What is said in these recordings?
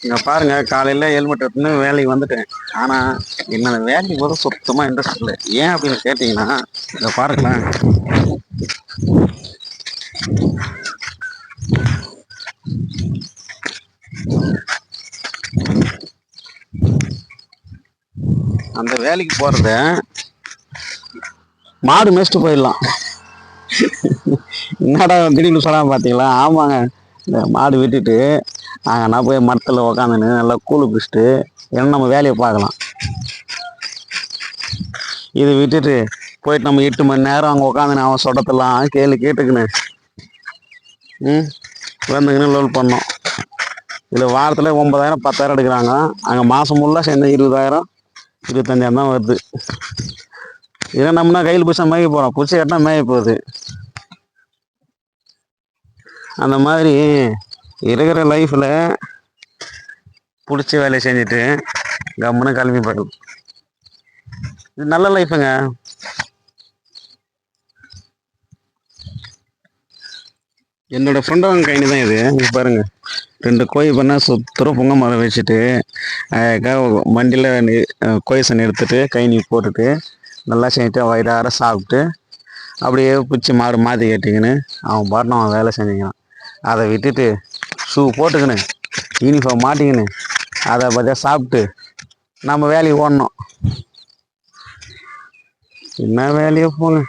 இங்க பாருங்க, காலையில ஹெல்மெட் எடுத்துன்னு வேலைக்கு வந்துட்டேன். ஆனா என்னோட வேலைக்கு போது சுத்தமா இன்ட்ரெஸ்ட் இல்லை. ஏன் அப்படின்னு கேட்டீங்கன்னா, இங்க பாருங்களேன். அந்த வேலைக்கு போறத மாடு மேய்ச்சிட்டு போயிடலாம். என்னடா திடீர்னு சொல்லாம பாத்தீங்களா? ஆமாங்க, இந்த மாடு விட்டுட்டு நான் போய் மரத்துல உக்காந்துன்னு நல்லா கூழு பிடிச்சிட்டு ஏன்னா நம்ம வேலையை பார்க்கலாம். இதை விட்டுட்டு போயிட்டு நம்ம 8 மணி நேரம் அங்கே உக்காந்துன்னு அவன் சொடத்தெல்லாம் கேட்டுக்குன்னு வந்துங்கன்னு லோல் பண்ணோம். இதில் வாரத்தில் 9,000 10,000 எடுக்கிறாங்க. அங்கே மாதம் ஃபுல்லாக சேர்ந்து 20,000 25,000 தான் வருது. இதை நம்மனா கையில் பிடிச்சா மேய போகிறோம், பிடிச்சி கட்டினா மேய போகுது. அந்த மாதிரி இருக்கிற லைஃப்பில் பிடிச்ச வேலையை செஞ்சுட்டு கம்முன்னு கிளம்பி போயிடும். இது நல்ல லைஃபுங்க. என்னோட ஃப்ரெண்டவங்க கைனி தான் இது. இங்கே பாருங்க, 2 கோழி பண்ணால் சுத்தரும் பொங்க மரம் வச்சுட்டு வண்டியில் கோயசன் எடுத்துட்டு கைனி போட்டுட்டு நல்லா செஞ்சுட்டு வயிறார சாப்பிட்டு அப்படியே பிடிச்சி மாடு மாற்றி கட்டிக்கின்னு அவன் பாட்டின அவன் வேலை செஞ்சுக்கிறான். அதை விட்டுட்டு ஷூ போட்டுக்கின்னு யூனிஃபார்ம் மாட்டிக்கின்னு அதை பார்த்தியா சாப்பிட்டு நம்ம வேலைக்கு ஓடணும். என்ன வேலையை போங்க.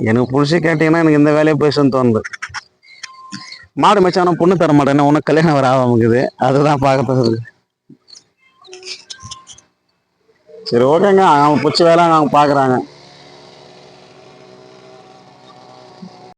எனக்கு பிடிச்சி கேட்டிங்கன்னா எனக்கு இந்த வேலையை போயிடுச்சுன்னு தோணுது. மாடு மேய்ச்சானா பொண்ணு தர மாட்டேன்னா உனக்கு கல்யாணம் வர ஆகாமக்குது. அதுதான் பார்க்கறது. சரி, ஓகேங்க, அவங்க பிடிச்ச வேலை அவங்க பார்க்குறாங்க.